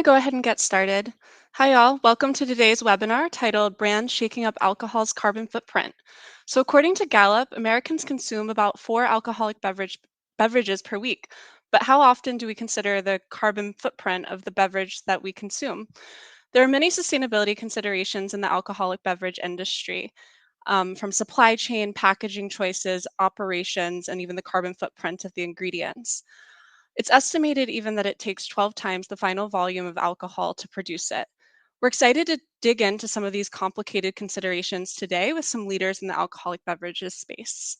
Go ahead and get started. Hi, all. Welcome to today's webinar titled Brands Shaking Up Alcohol's Carbon Footprint. So according to Gallup, Americans consume about 4 alcoholic beverages per week. But how often do we consider the carbon footprint of the beverage that we consume? There are many sustainability considerations in the alcoholic beverage industry, from supply chain, packaging choices, operations, and even the carbon footprint of the ingredients. It's estimated even that it takes 12 times the final volume of alcohol to produce it. We're excited to dig into some of these complicated considerations today with some leaders in the alcoholic beverages space.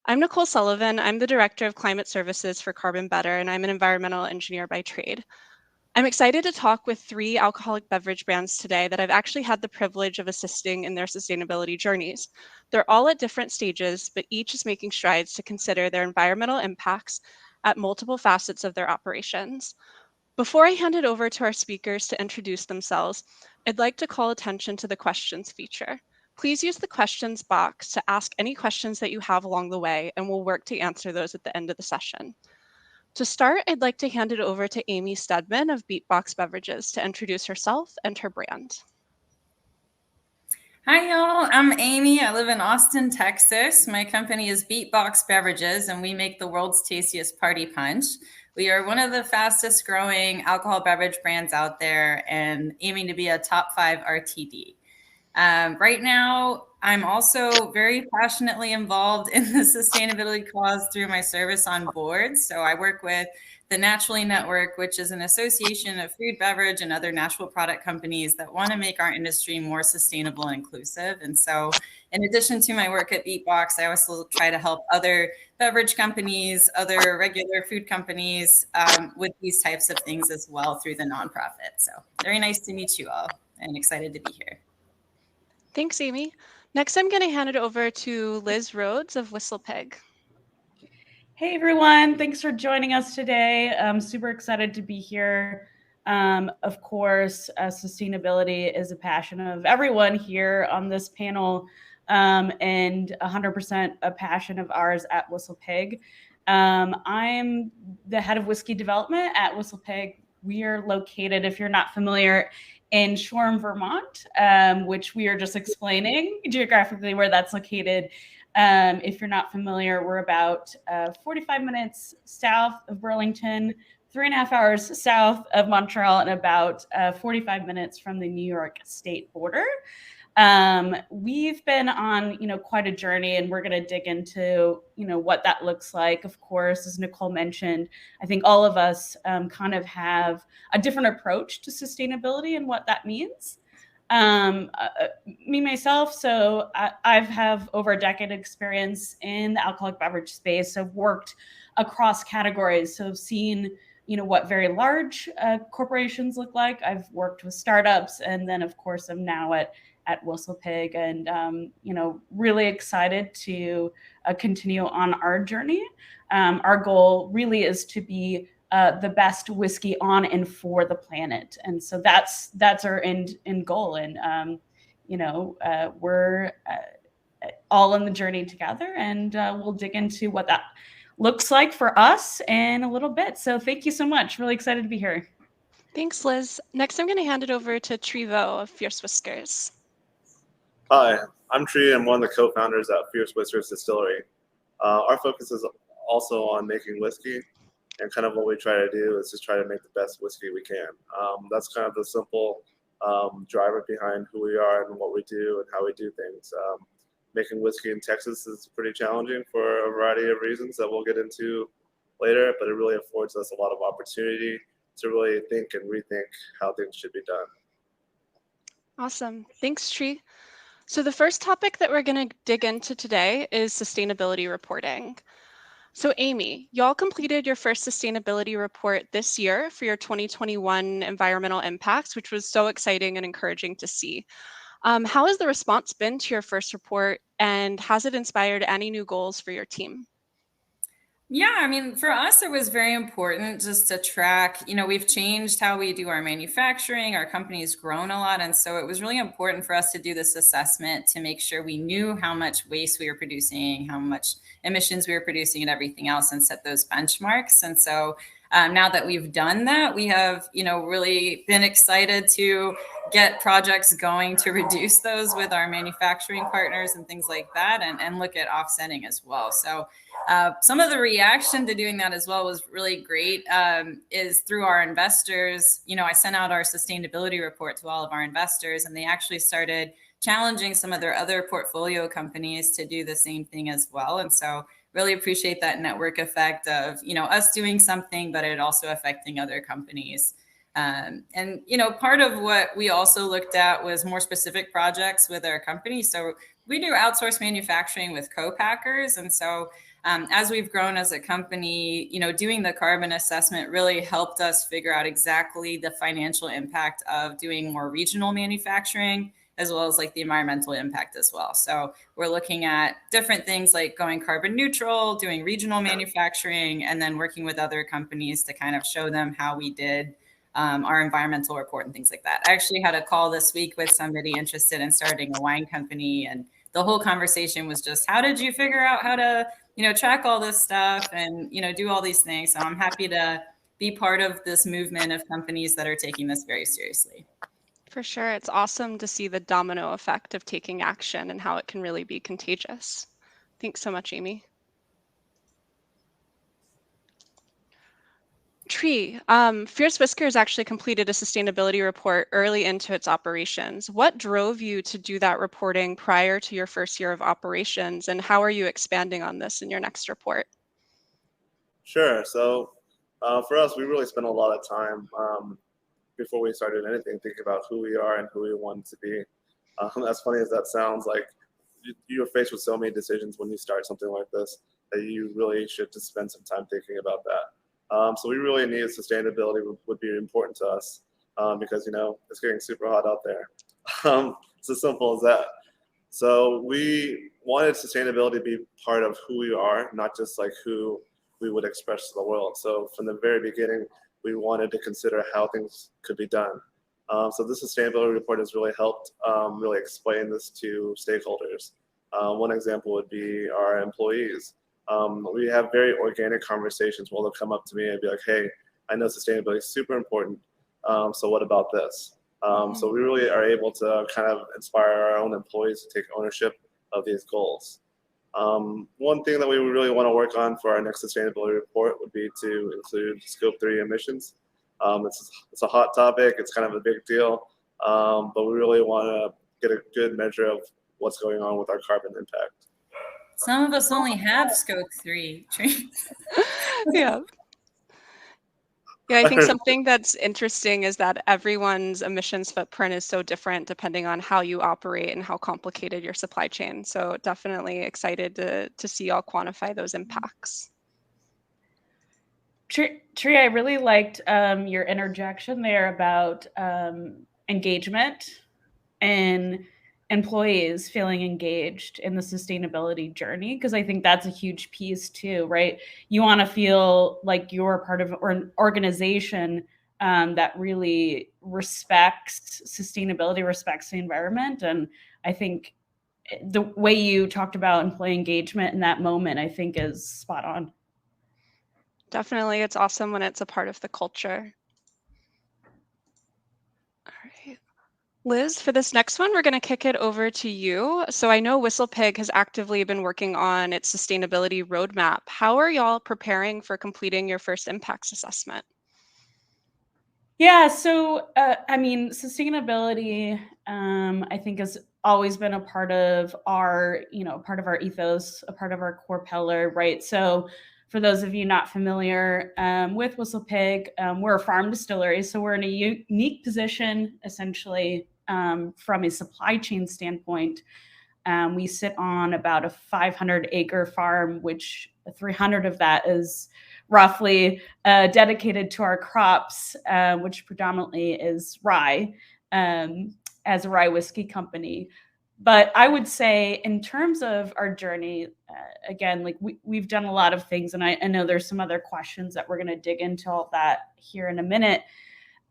I'm Nicole Sullivan. I'm the Director of Climate Services for Carbon Better, and I'm an environmental engineer by trade. I'm excited to talk with 3 alcoholic beverage brands today that I've actually had the privilege of assisting in their sustainability journeys. They're all at different stages, but each is making strides to consider their environmental impacts at multiple facets of their operations. Before I hand it over to our speakers to introduce themselves, I'd like to call attention to the questions feature. Please use the questions box to ask any questions that you have along the way, and we'll work to answer those at the end of the session. To start, I'd like to hand it over to Amy Stedman of BeatBox Beverages to introduce herself and her brand. Hi, y'all. I'm Amy. I live in Austin, Texas. My company is BeatBox Beverages, and we make the world's tastiest party punch. We are one of the fastest growing alcohol beverage brands out there and aiming to be a top 5 RTD. Right now, I'm also very passionately involved in the sustainability cause through my service on boards. So I work with the Naturally Network, which is an association of food, beverage, and other natural product companies that want to make our industry more sustainable and inclusive. And so in addition to my work at BeatBox, I also try to help other beverage companies, other regular food companies with these types of things as well through the nonprofit. So very nice to meet you all and excited to be here. Thanks, Amy. Next, I'm going to hand it over to Liz Rhodes of WhistlePig. Hey, everyone. Thanks for joining us today. I'm super excited to be here. Of course, sustainability is a passion of everyone here on this panel, and 100% a passion of ours at WhistlePig. I'm the head of whiskey development at WhistlePig. We are located, if you're not familiar, in Shoreham, Vermont, which we are just explaining geographically where that's located. If you're not familiar, we're about 45 minutes south of Burlington, 3.5 hours south of Montreal, and about 45 minutes from the New York state border. We've been on, quite a journey, and we're going to dig into, what that looks like. Of course, as Nicole mentioned, I think all of us kind of have a different approach to sustainability and what that means. Me myself, so I have over a decade experience in the alcoholic beverage space. I've worked across categories, so I've seen what very large corporations look like. I've worked with startups, and then of course I'm now at WhistlePig, and really excited to continue on our journey. Our goal really is to be the best whiskey on and for the planet, and so that's our end goal. And we're all in the journey together, and we'll dig into what that looks like for us in a little bit. So thank you so much. Really excited to be here. Thanks, Liz. Next, I'm going to hand it over to Trevo of Fierce Whiskers. Hi, I'm Tree. I'm one of the co-founders at Fierce Whiskers Distillery. Our focus is also on making whiskey, and kind of what we try to do is just try to make the best whiskey we can. That's kind of the simple driver behind who we are and what we do and how we do things. Making whiskey in Texas is pretty challenging for a variety of reasons that we'll get into later, but it really affords us a lot of opportunity to really think and rethink how things should be done. Awesome. Thanks, Tree. So the first topic that we're going to dig into today is sustainability reporting. So Amy, y'all completed your first sustainability report this year for your 2021 environmental impacts, which was so exciting and encouraging to see. How has the response been to your first report, and has it inspired any new goals for your team? Yeah, I mean, for us, it was very important just to track, we've changed how we do our manufacturing. Our company's grown a lot. And so it was really important for us to do this assessment to make sure we knew how much waste we were producing, how much emissions we were producing and everything else, and set those benchmarks. And so Now that we've done that, we have, really been excited to get projects going to reduce those with our manufacturing partners and things like that, and look at offsetting as well. So some of the reaction to doing that as well was really great, is through our investors. I sent out our sustainability report to all of our investors, and they actually started challenging some of their other portfolio companies to do the same thing as well. And so really appreciate that network effect of, us doing something, but it also affecting other companies. And, part of what we also looked at was more specific projects with our company. So we do outsource manufacturing with co-packers. And so as we've grown as a company, doing the carbon assessment really helped us figure out exactly the financial impact of doing more regional manufacturing, as well as like the environmental impact as well. So we're looking at different things like going carbon neutral, doing regional manufacturing, and then working with other companies to kind of show them how we did our environmental report and things like that. I actually had a call this week with somebody interested in starting a wine company, and the whole conversation was just, how did you figure out how to, track all this stuff and, do all these things? So I'm happy to be part of this movement of companies that are taking this very seriously. For sure. It's awesome to see the domino effect of taking action and how it can really be contagious. Thanks so much, Amy. Tree, Fierce Whiskers actually completed a sustainability report early into its operations. What drove you to do that reporting prior to your first year of operations, and how are you expanding on this in your next report? Sure. So for us, we really spent a lot of time before we started anything thinking about who we are and who we want to be. As funny as that sounds, like you're faced with so many decisions when you start something like this that you really should just spend some time thinking about that. So we really knew sustainability would be important to us because, it's getting super hot out there. It's as simple as that. So we wanted sustainability to be part of who we are, not just like who we would express to the world. So from the very beginning, we wanted to consider how things could be done. So this sustainability report has really helped really explain this to stakeholders. One example would be our employees. We have very organic conversations where they'll come up to me and be like, hey, I know sustainability is super important. So what about this? So we really are able to kind of inspire our own employees to take ownership of these goals. One thing that we really want to work on for our next sustainability report would be to include Scope 3 emissions. It's a hot topic. It's kind of a big deal, but we really want to get a good measure of what's going on with our carbon impact. Some of us only have Scope 3. Yeah. Yeah, I think something that's interesting is that everyone's emissions footprint is so different depending on how you operate and how complicated your supply chain. So definitely excited to see y'all quantify those impacts. Tree, I really liked your interjection there about engagement and employees feeling engaged in the sustainability journey, because I think that's a huge piece too, right? You want to feel like you're part of an organization that really respects sustainability, respects the environment. And I think the way you talked about employee engagement in that moment, I think is spot on. Definitely. It's awesome when it's a part of the culture. All right. Liz, for this next one, we're going to kick it over to you. So I know WhistlePig has actively been working on its sustainability roadmap. How are y'all preparing for completing your first impacts assessment? Yeah, so sustainability, I think, has always been a part of our, ethos, a part of our core pillar, right? So for those of you not familiar with WhistlePig, we're a farm distillery, so we're in a unique position, essentially, from a supply chain standpoint. We sit on about a 500-acre farm, which 300 of that is roughly dedicated to our crops, which predominantly is rye, as a rye whiskey company. But I would say in terms of our journey, again, like we've done a lot of things, and I know there's some other questions that we're going to dig into all of that here in a minute.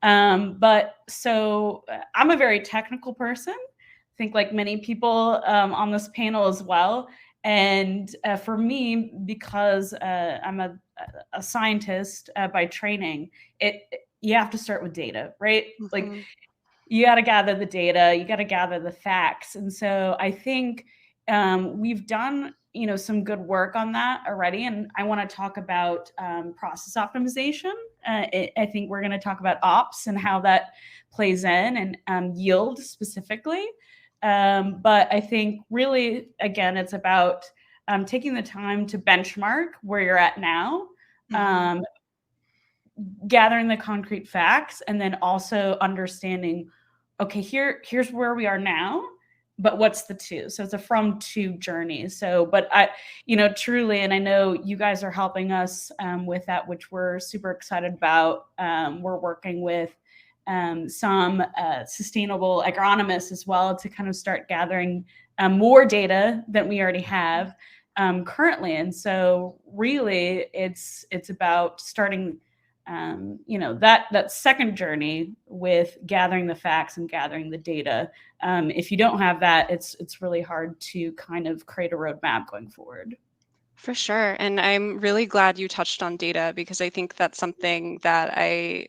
But so I'm a very technical person, I think like many people on this panel as well. And for me, because I'm a a scientist by training, you have to start with data, right? Mm-hmm. Like you got to gather the data, you got to gather the facts. And so I think we've done, some good work on that already. And I want to talk about process optimization. I think we're going to talk about ops and how that plays in, and yield specifically. But I think really, again, it's about taking the time to benchmark where you're at now, gathering the concrete facts, and then also understanding, okay, here's where we are now, but what's the to? So it's a from to journey. So, but truly, and I know you guys are helping us with that, which we're super excited about. We're working with some sustainable agronomists as well to kind of start gathering more data than we already have currently. And so really it's about starting that second journey with gathering the facts and gathering the data. If you don't have that, it's really hard to kind of create a roadmap going forward. For sure. And I'm really glad you touched on data, because I think that's something that I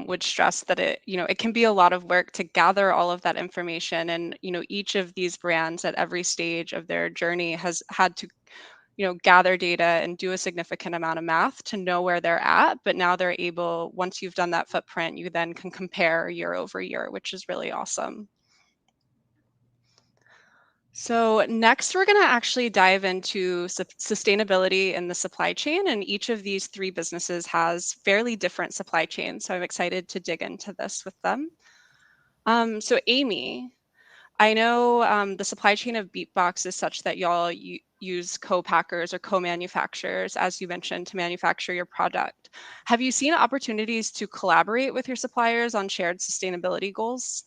would stress, that it can be a lot of work to gather all of that information. And, each of these brands at every stage of their journey has had to gather data and do a significant amount of math to know where they're at. But now they're able, once you've done that footprint, you then can compare year over year, which is really awesome. So next, we're going to actually dive into sustainability in the supply chain. And each of these three businesses has fairly different supply chains. So I'm excited to dig into this with them. So Amy, I know the supply chain of BeatBox is such that y'all use co-packers or co-manufacturers, as you mentioned, to manufacture your product. Have you seen opportunities to collaborate with your suppliers on shared sustainability goals?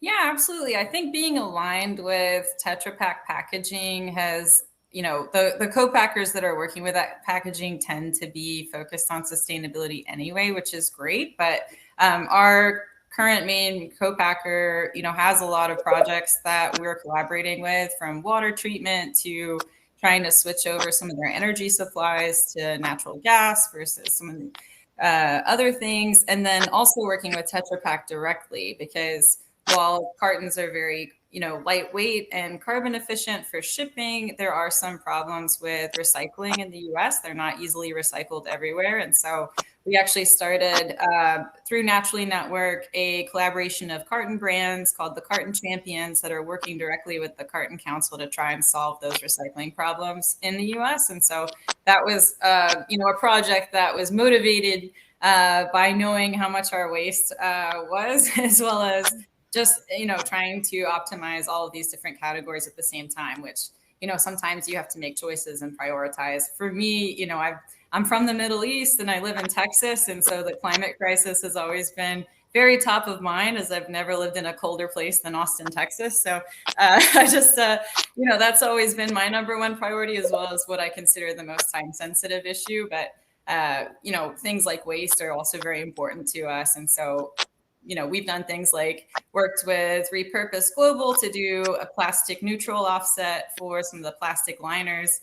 Yeah, absolutely. I think being aligned with Tetra Pak packaging has, the co-packers that are working with that packaging tend to be focused on sustainability anyway, which is great. But our current main co-packer, has a lot of projects that we're collaborating with, from water treatment to trying to switch over some of their energy supplies to natural gas versus some of the other things. And then also working with Tetra Pak directly, because while cartons are very, lightweight and carbon efficient for shipping, there are some problems with recycling in the US. They're not easily recycled everywhere. And so we actually started through Naturally Network a collaboration of carton brands called the Carton Champions that are working directly with the Carton Council to try and solve those recycling problems in the US. And so that was, a project that was motivated by knowing how much our waste was, as well as just, trying to optimize all of these different categories at the same time, which, sometimes you have to make choices and prioritize. For me, I'm from the Middle East and I live in Texas. And so the climate crisis has always been very top of mind, as I've never lived in a colder place than Austin, Texas. So I just, that's always been my number one priority, as well as what I consider the most time sensitive issue. But, things like waste are also very important to us. And so, we've done things like worked with Repurpose Global to do a plastic neutral offset for some of the plastic liners.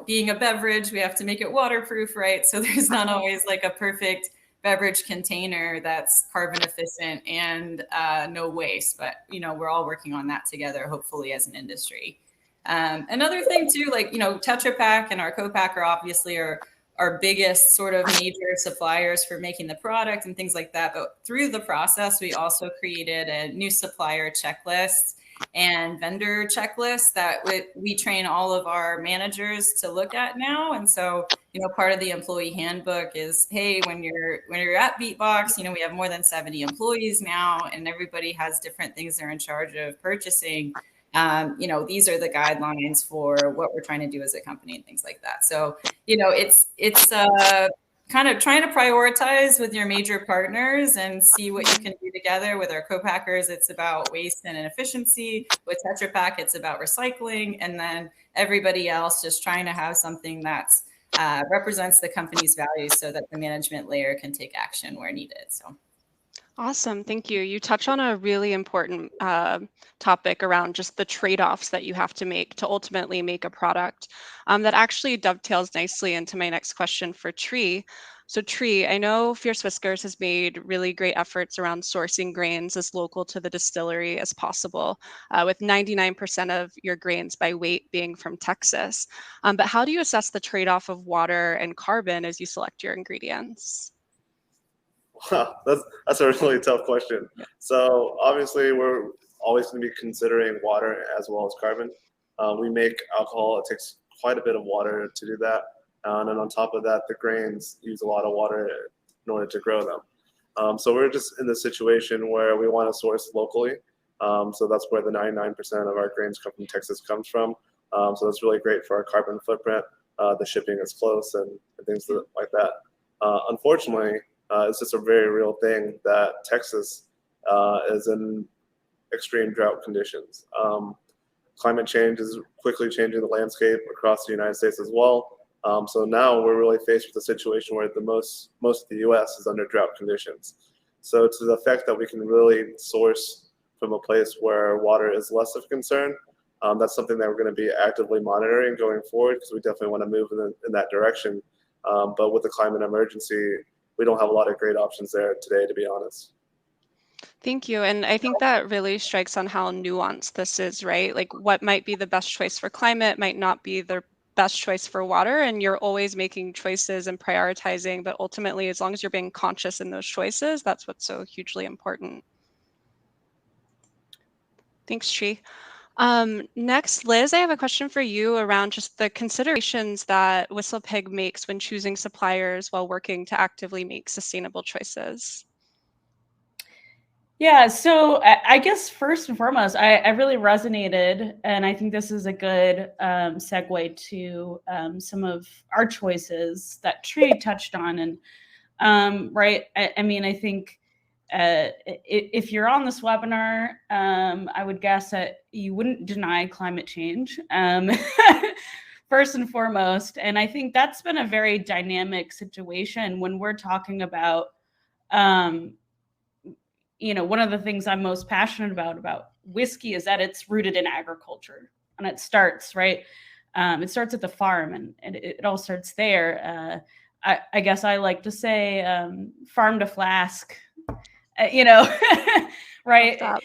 Being a beverage, we have to make it waterproof, right? So there's not always like a perfect beverage container that's carbon efficient and no waste, but we're all working on that together, hopefully, as an industry. Another thing too, like, Tetra Pak and our co-packer obviously are our biggest sort of major suppliers for making the product and things like that. But through the process, we also created a new supplier checklist and vendor checklist that we train all of our managers to look at now. And so, part of the employee handbook is, hey, when you're at BeatBox, we have more than 70 employees now, and everybody has different things they're in charge of purchasing. These are the guidelines for what we're trying to do as a company and things like that. So, it's kind of trying to prioritize with your major partners and see what you can do together. With our co-packers, it's about waste and efficiency. With Tetra Pak, it's about recycling. And then everybody else just trying to have something that's represents the company's values so that the management layer can take action where needed. So Awesome. Thank you. You touch on a really important topic around just the trade-offs that you have to make to ultimately make a product. That actually dovetails nicely into my next question for Tree. So Tree, I know Fierce Whiskers has made really great efforts around sourcing grains as local to the distillery as possible, with 99% of your grains by weight being from Texas. But how do you assess the trade-off of water and carbon as you select your ingredients? Wow, that's a really tough question. So obviously, we're always going to be considering water as well as carbon. We make alcohol; it takes quite a bit of water to do that, and then on top of that, the grains use a lot of water in order to grow them. So we're just in the situation where we want to source locally. So that's where the 99% of our grains come from Texas comes from. So that's really great for our carbon footprint. The shipping is close and things like that. Unfortunately, it's just a very real thing that Texas is in extreme drought conditions. Climate change is quickly changing the landscape across the United States as well. So now we're really faced with a situation where most of the U.S. is under drought conditions. So to the effect that we can really source from a place where water is less of a concern, that's something that we're going to be actively monitoring going forward, because we definitely want to move in that direction. But with the climate emergency, we don't have a lot of great options there today, to be honest. Thank you. And I think that really strikes on how nuanced this is, right? Like what might be the best choice for climate might not be the best choice for water. And you're always making choices and prioritizing. But ultimately, as long as you're being conscious in those choices, that's what's so hugely important. Thanks, Tree. Next, Liz, I have a question for you around just the considerations that WhistlePig makes when choosing suppliers while working to actively make sustainable choices. Yeah, so I guess first and foremost, I really resonated, and I think this is a good segue to some of our choices that Tree touched on. And right, I mean, I think if you're on this webinar, I would guess that you wouldn't deny climate change. First and foremost. And I think that's been a very dynamic situation when we're talking about, one of the things I'm most passionate about whiskey is that it's rooted in agriculture, and it starts, right? It starts at the farm, and it all starts there. I guess I like to say farm to flask, right?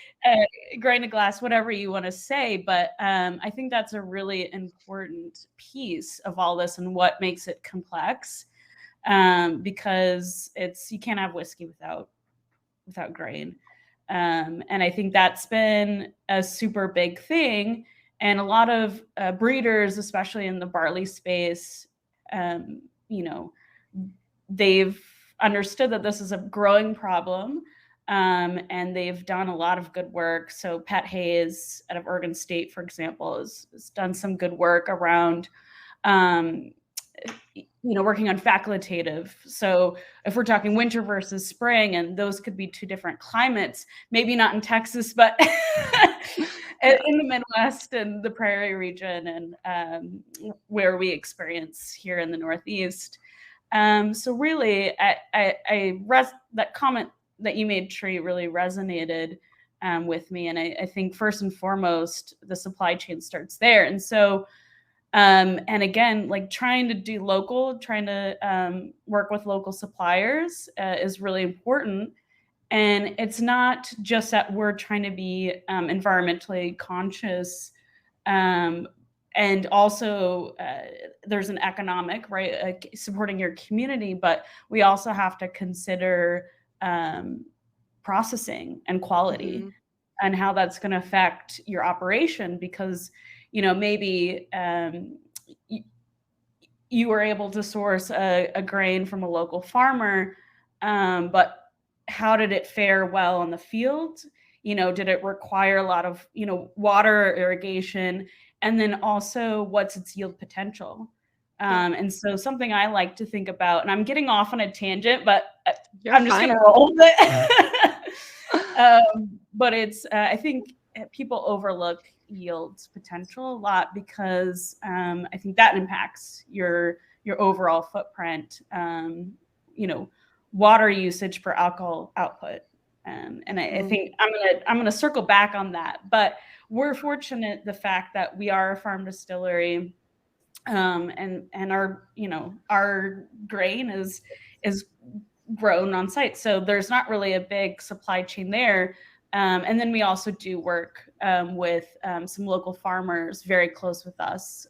Grain to glass, whatever you want to say. But I think that's a really important piece of all this and what makes it complex, because you can't have whiskey without grain. And I think that's been a super big thing. And a lot of breeders, especially in the barley space, they've understood that this is a growing problem. And they've done a lot of good work. So Pat Hayes out of Oregon State, for example, has done some good work around, working on facultative. So if we're talking winter versus spring, and those could be two different climates, maybe not in Texas, but in the Midwest and the Prairie region, and where we experience here in the Northeast. So really, that comment that you made, Tree, really resonated with me. And I think first and foremost, the supply chain starts there. And so, and again, like trying to work with local suppliers is really important. And it's not just that we're trying to be environmentally conscious, and also there's an economic, right, supporting your community, but we also have to consider processing and quality, and how that's going to affect your operation, because maybe you were able to source a grain from a local farmer, but how did it fare well on the field? Did it require a lot of water or irrigation? And then also, what's its yield potential? And so something I like to think about, and I'm getting off on a tangent, but I'm just going to roll with it. But it's, I think people overlook yield potential a lot, because I think that impacts your overall footprint, water usage per alcohol output. And I think I'm gonna circle back on that. But we're fortunate the fact that we are a farm distillery, and our grain is grown on site, so there's not really a big supply chain there. And then we also do work with some local farmers very close with us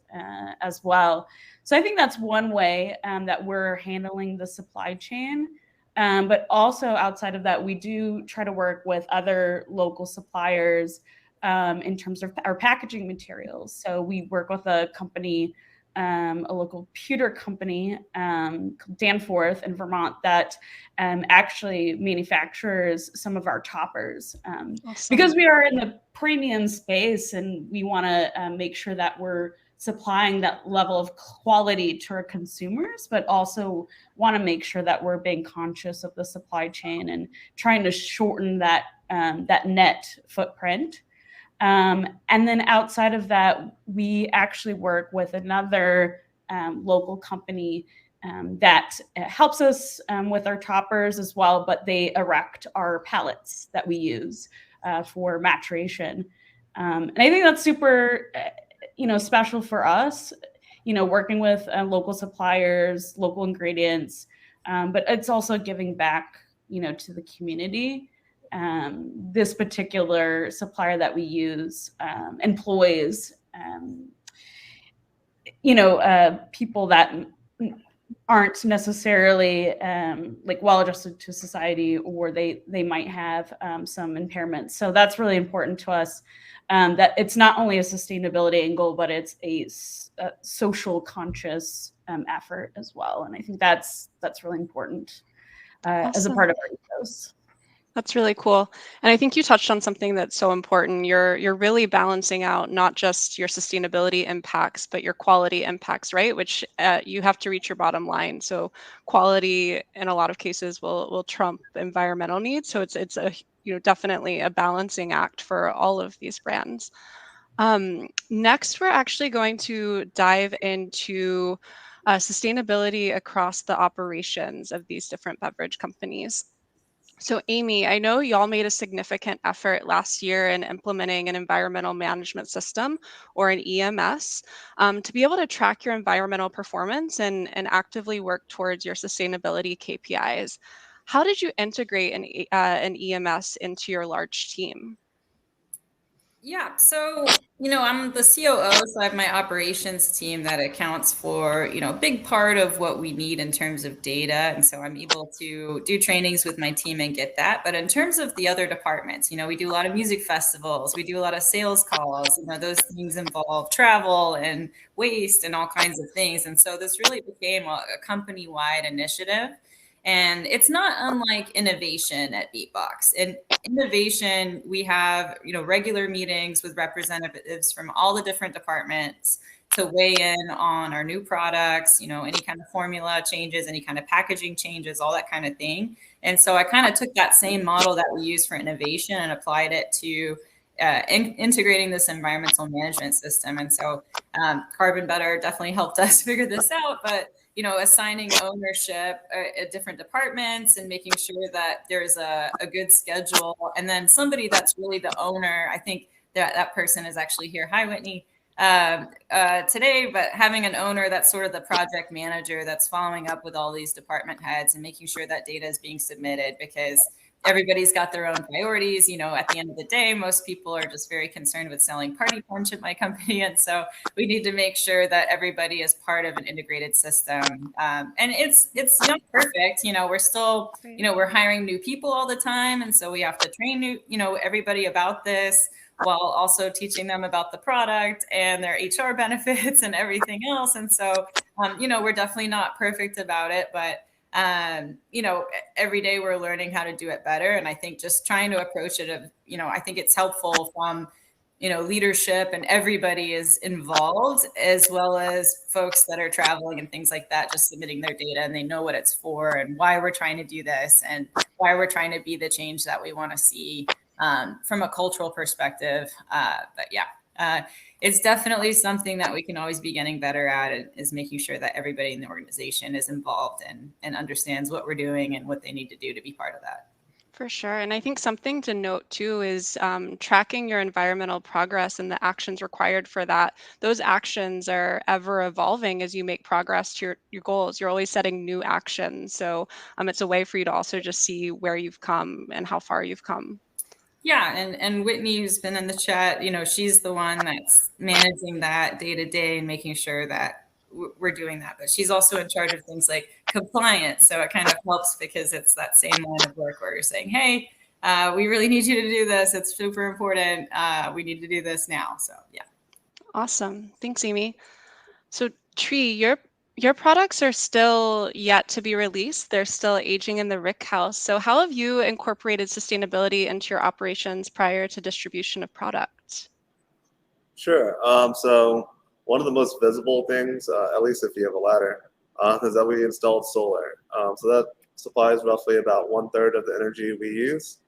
as well. So I think that's one way that we're handling the supply chain. But also outside of that, we do try to work with other local suppliers in terms of our packaging materials. So we work with a company, a local pewter company, Danforth in Vermont, that actually manufactures some of our toppers. Awesome. Because we are in the premium space and we want to make sure that we're supplying that level of quality to our consumers, but also want to make sure that we're being conscious of the supply chain and trying to shorten that net footprint. And then outside of that, we actually work with another local company that helps us with our toppers as well, but they erect our pallets that we use for maturation. And I think that's super, special for us, working with local suppliers, local ingredients, but it's also giving back, to the community. This particular supplier that we use employs, people that aren't necessarily like well adjusted to society, or they might have some impairments. So that's really important to us, that it's not only a sustainability angle, but it's a social conscious effort as well. And I think that's really important as a part of our ethos. That's really cool. And I think you touched on something that's so important. You're really balancing out not just your sustainability impacts, but your quality impacts, right? Which you have to reach your bottom line. So quality in a lot of cases will trump environmental needs. So it's a definitely a balancing act for all of these brands. Next, we're actually going to dive into sustainability across the operations of these different beverage companies. So Amy, I know y'all made a significant effort last year in implementing an environmental management system, or an EMS, to be able to track your environmental performance and actively work towards your sustainability KPIs. How did you integrate an EMS into your large team? Yeah, so, I'm the COO, so I have my operations team that accounts for, a big part of what we need in terms of data. And so I'm able to do trainings with my team and get that. But in terms of the other departments, we do a lot of music festivals, we do a lot of sales calls, those things involve travel and waste and all kinds of things. And so this really became a company-wide initiative. And it's not unlike innovation at BeatBox. In innovation, we have, regular meetings with representatives from all the different departments to weigh in on our new products, any kind of formula changes, any kind of packaging changes, all that kind of thing. And so I kind of took that same model that we use for innovation and applied it to integrating this environmental management system. And so Carbon Better definitely helped us figure this out, but assigning ownership at different departments and making sure that there's a good schedule. And then somebody that's really the owner, I think that person is actually here. Hi, Whitney, today, but having an owner that's sort of the project manager that's following up with all these department heads and making sure that data is being submitted, because everybody's got their own priorities. At the end of the day, most people are just very concerned with selling party punch at my company. And so we need to make sure that everybody is part of an integrated system. And it's not perfect. We're still, we're hiring new people all the time. And so we have to train everybody about this, while also teaching them about the product and their HR benefits and everything else. And so, we're definitely not perfect about it, but every day we're learning how to do it better. And I think just trying to approach it I think it's helpful from, leadership, and everybody is involved, as well as folks that are traveling and things like that, just submitting their data, and they know what it's for and why we're trying to do this and why we're trying to be the change that we want to see from a cultural perspective. But yeah, it's definitely something that we can always be getting better at, is making sure that everybody in the organization is involved and understands what we're doing and what they need to do to be part of that. For sure. And I think something to note too is tracking your environmental progress and the actions required for that. Those actions are ever evolving as you make progress to your goals. You're always setting new actions. So it's a way for you to also just see where you've come and how far you've come. Yeah, and Whitney, who's been in the chat, she's the one that's managing that day to day and making sure that we're doing that. But she's also in charge of things like compliance. So it kind of helps because it's that same line of work where you're saying, hey, we really need you to do this. It's super important. We need to do this now. So yeah. Awesome. Thanks, Amy. So Tree, your products are still yet to be released. They're still aging in the rick house. So how have you incorporated sustainability into your operations prior to distribution of products? Sure. So one of the most visible things, at least if you have a ladder, is that we installed solar. So that supplies roughly about 1/3 of the energy we use.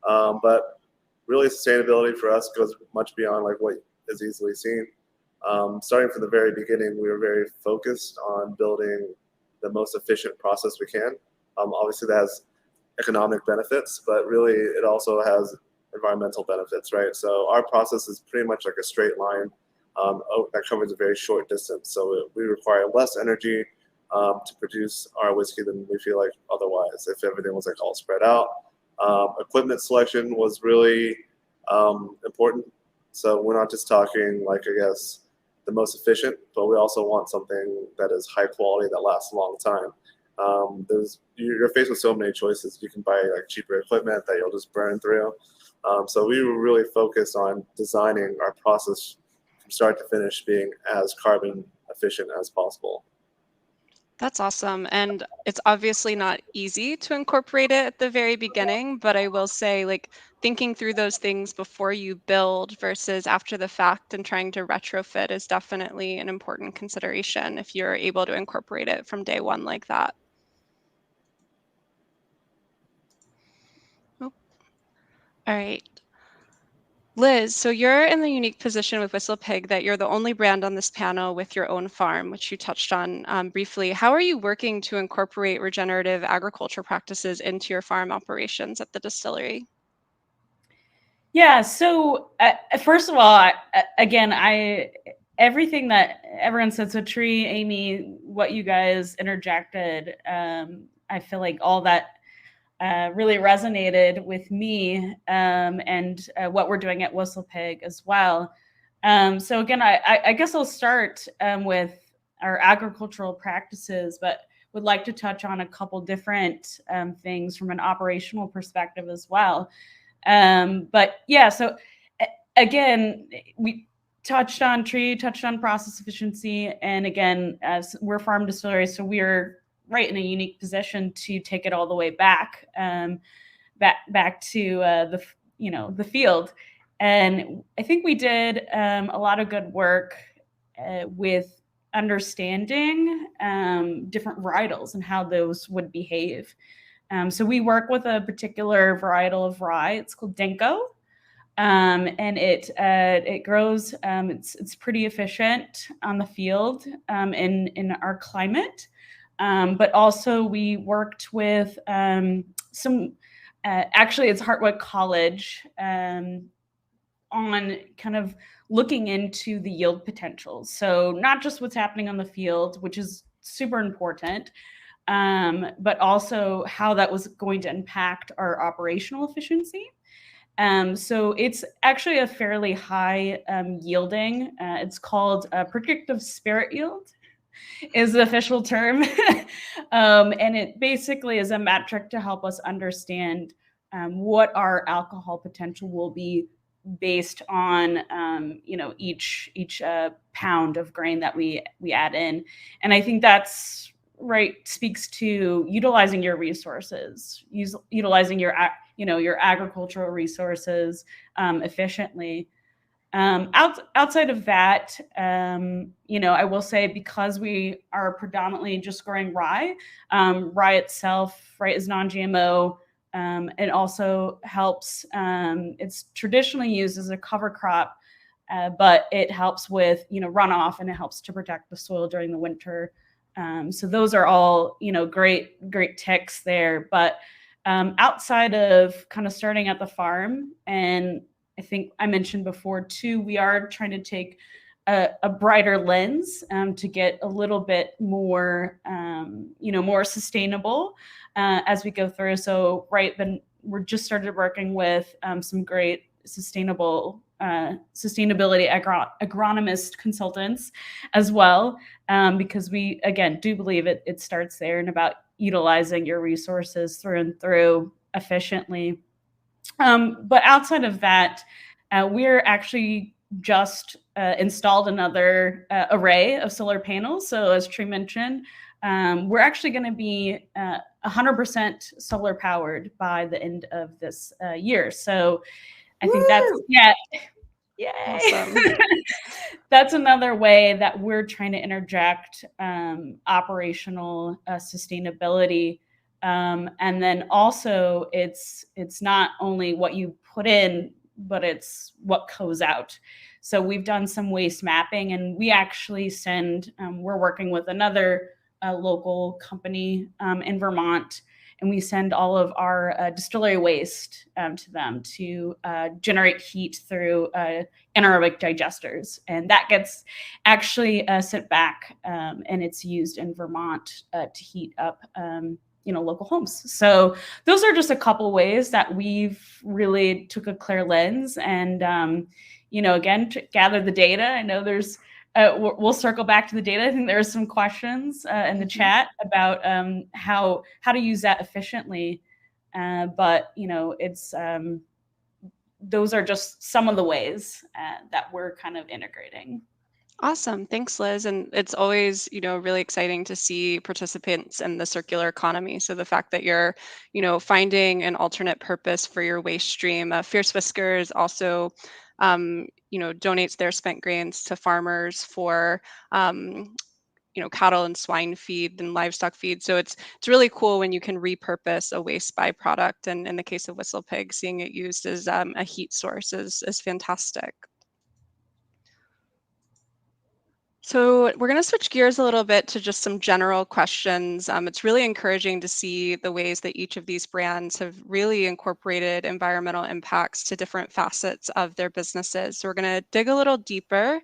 But really, sustainability for us goes much beyond like what is easily seen. Starting from the very beginning, we were very focused on building the most efficient process we can. Obviously, that has economic benefits, but really, it also has environmental benefits, right? So our process is pretty much like a straight line that covers a very short distance. So we require less energy to produce our whiskey than we feel like otherwise if everything was like all spread out. Equipment selection was really important. So we're not just talking like, I guess, the most efficient, but we also want something that is high quality that lasts a long time. You're faced with so many choices. You can buy like cheaper equipment that you'll just burn through. So we were really focused on designing our process from start to finish being as carbon efficient as possible. That's awesome. And it's obviously not easy to incorporate it at the very beginning, but I will say, like, thinking through those things before you build versus after the fact and trying to retrofit is definitely an important consideration if you're able to incorporate it from day one like that. Oh, all right. Liz, so you're in the unique position with WhistlePig that you're the only brand on this panel with your own farm, which you touched on briefly. How are you working to incorporate regenerative agriculture practices into your farm operations at the distillery? Yeah, so first of all, everything that everyone said, so Tree, Amy, what you guys interjected, I feel like all that really resonated with me and what we're doing at WhistlePig as well. So again, I guess I'll start with our agricultural practices, but would like to touch on a couple different things from an operational perspective as well. But yeah, so again, we touched on process efficiency. And again, as we're farm distilleries, so we're right in a unique position to take it all the way back to the field. And I think we did a lot of good work with understanding different varietals and how those would behave. So we work with a particular varietal of rye. It's called Dinko. And it grows. It's pretty efficient on the field in our climate. But also we worked with some, actually it's Hartwick College on kind of looking into the yield potential. So not just what's happening on the field, which is super important, but also how that was going to impact our operational efficiency. So it's actually a fairly high yielding. It's called predictive spirit yield is the official term. And it basically is a metric to help us understand what our alcohol potential will be based on each pound of grain that we add in. And I think that's speaks to utilizing your resources, utilizing your agricultural resources efficiently. Outside of that, I will say, because we are predominantly just growing rye, rye itself, is non-GMO. It also helps. It's traditionally used as a cover crop, but it helps with runoff, and it helps to protect the soil during the winter. So those are all great ticks there. But outside of kind of starting at the farm, and I think I mentioned before too, we are trying to take a brighter lens to get a little bit more, more sustainable as we go through. So, right, then we're just started working with some great sustainability agronomist consultants as well, because we, again, do believe it starts there and about utilizing your resources through and through efficiently. But outside of that, we're actually just installed another array of solar panels. So as Tree mentioned, we're actually going to be 100% solar powered by the end of this year. So I think that's, yay. Awesome. That's another way that we're trying to interject operational sustainability. And then also it's not only what you put in, but it's what goes out. So we've done some waste mapping, and we actually send, we're working with another local company in Vermont, and we send all of our distillery waste to them to generate heat through anaerobic digesters. And that gets actually sent back, and it's used in Vermont to heat up local homes. So those are just a couple ways that we've really took a clear lens and, again, to gather the data. I know there's, we'll circle back to the data. I think there are some questions in the chat about how to use that efficiently. But, it's, those are just some of the ways that we're kind of integrating. Awesome. Thanks, Liz. And it's always, really exciting to see participants in the circular economy. So the fact that you're, finding an alternate purpose for your waste stream. Fierce Whiskers also, donates their spent grains to farmers for, cattle and swine feed and livestock feed. So it's really cool when you can repurpose a waste byproduct. And in the case of WhistlePig, seeing it used as a heat source is fantastic. So we're going to switch gears a little bit to just some general questions. It's really encouraging to see the ways that each of these brands have really incorporated environmental impacts to different facets of their businesses. So we're going to dig a little deeper.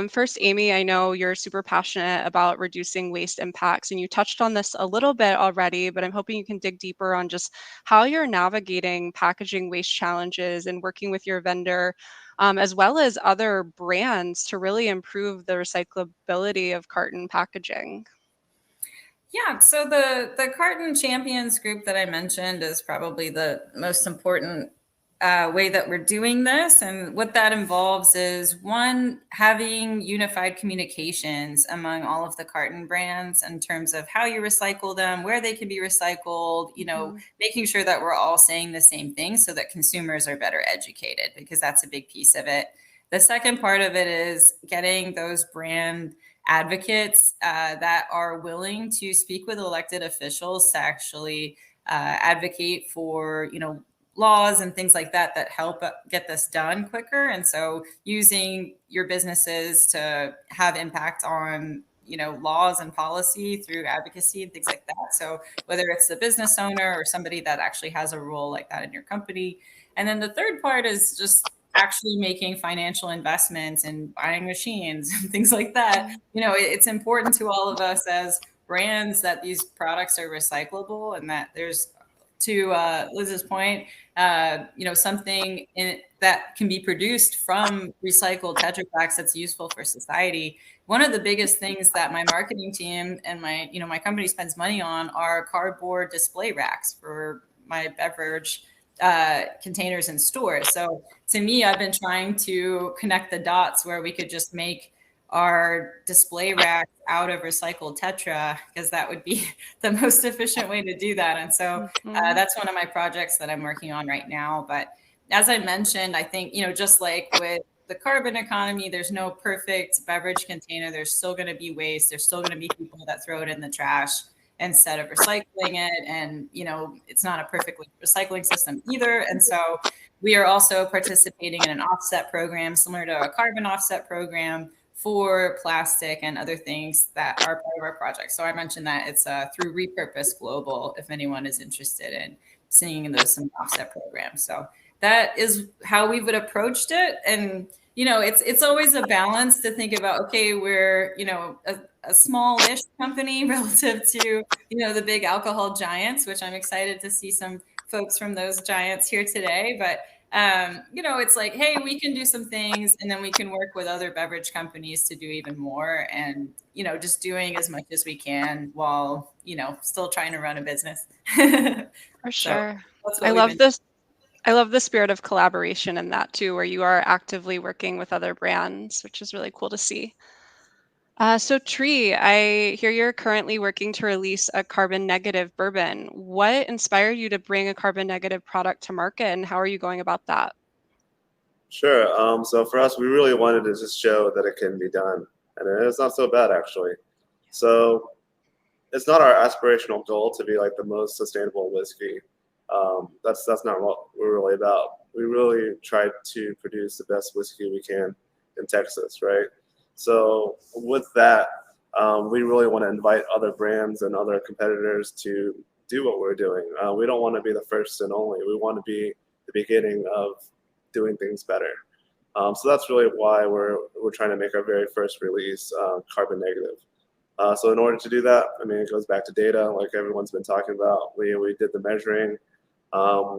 First, Amy, I know you're super passionate about reducing waste impacts, and you touched on this a little bit already, but I'm hoping you can dig deeper on just how you're navigating packaging waste challenges and working with your vendor, as well as other brands to really improve the recyclability of carton packaging. Yeah, so the Carton Champions group that I mentioned is probably the most important way that we're doing this. And what that involves is, one, having unified communications among all of the carton brands in terms of how you recycle them, where they can be recycled, making sure that we're all saying the same thing so that consumers are better educated, because that's a big piece of it. The second part of it is getting those brand advocates that are willing to speak with elected officials to actually advocate for, laws and things like that help get this done quicker. And so using your businesses to have impact on, laws and policy through advocacy and things like that. So whether it's the business owner or somebody that actually has a role like that in your company. And then the third part is just actually making financial investments and buying machines and things like that. It's important to all of us as brands that these products are recyclable, and that there's, to Liz's point, something that can be produced from recycled Tetra Paks that's useful for society. One of the biggest things that my marketing team and my company spends money on are cardboard display racks for my beverage containers in stores. So to me, I've been trying to connect the dots where we could just make our display rack out of recycled Tetra, because that would be the most efficient way to do that. And so that's one of my projects that I'm working on right now. But as I mentioned, I think, just like with the carbon economy, there's no perfect beverage container. There's still going to be waste. There's still going to be people that throw it in the trash instead of recycling it. And, it's not a perfect recycling system either. And so we are also participating in an offset program similar to a carbon offset program for plastic and other things that are part of our project. So I mentioned that it's through Repurpose Global, if anyone is interested in seeing those some offset programs. So that is how we would approached it. And it's always a balance to think about, okay, we're, a smallish company relative to, the big alcohol giants, which I'm excited to see some folks from those giants here today. But, it's like, hey, we can do some things and then we can work with other beverage companies to do even more, and, just doing as much as we can while, still trying to run a business. For sure. So I love this. I love the spirit of collaboration in that too, where you are actively working with other brands, which is really cool to see. So Tree, I hear you're currently working to release a carbon negative bourbon. What inspired you to bring a carbon negative product to market, and how are you going about that? Sure. So for us, we really wanted to just show that it can be done, and it's not so bad actually. So it's not our aspirational goal to be like the most sustainable whiskey. That's not what we're really about. We really try to produce the best whiskey we can in Texas, right? So with that, we really want to invite other brands and other competitors to do what we're doing. We don't want to be the first and only. We want to be the beginning of doing things better. So that's really why we're trying to make our very first release carbon negative. So in order to do that, I mean, it goes back to data, like everyone's been talking about. We did the measuring.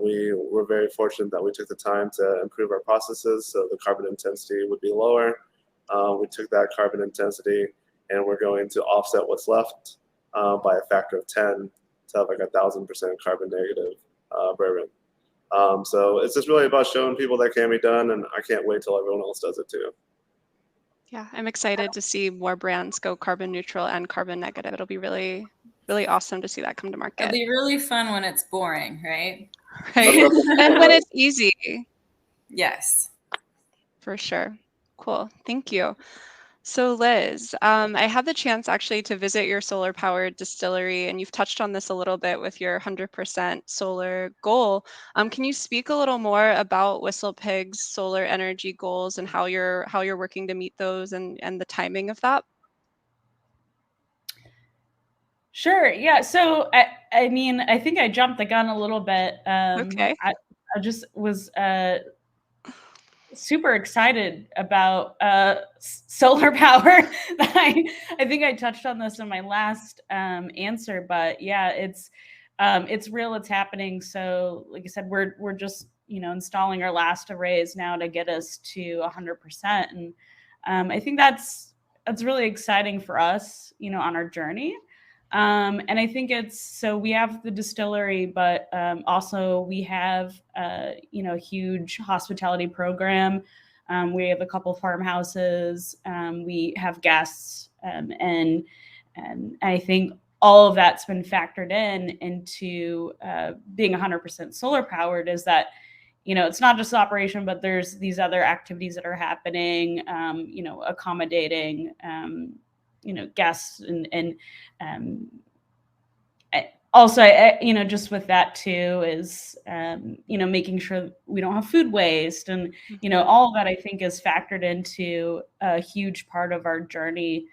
We were very fortunate that we took the time to improve our processes so the carbon intensity would be lower. We took that carbon intensity and we're going to offset what's left by a factor of 10 to have like 1,000% carbon negative bourbon. So it's just really about showing people that can be done, and I can't wait till everyone else does it too. Yeah, I'm excited to see more brands go carbon neutral and carbon negative. It'll be really, really awesome to see that come to market. It'll be really fun when it's boring, right? Right. And when it's easy. Yes. For sure. Cool. Thank you. So Liz, I had the chance actually to visit your solar powered distillery, and you've touched on this a little bit with your 100% solar goal. Can you speak a little more about WhistlePig's solar energy goals and how you're working to meet those and the timing of that? Sure. Yeah. So I mean, I think I jumped the gun a little bit. Okay. I just was super excited about solar power. I think I touched on this in my last answer, but yeah, it's real. It's happening. So, like I said, we're just installing our last arrays now to get us to 100%, and I think that's really exciting for us, on our journey. And I think so we have the distillery, but also we have, a huge hospitality program. We have a couple farmhouses. We have guests, and I think all of that's been factored into being 100% solar powered. Is that it's not just operation, but there's these other activities that are happening. Accommodating. Guests and also, just with that too is, making sure we don't have food waste, and, all of that I think is factored into a huge part of our journey.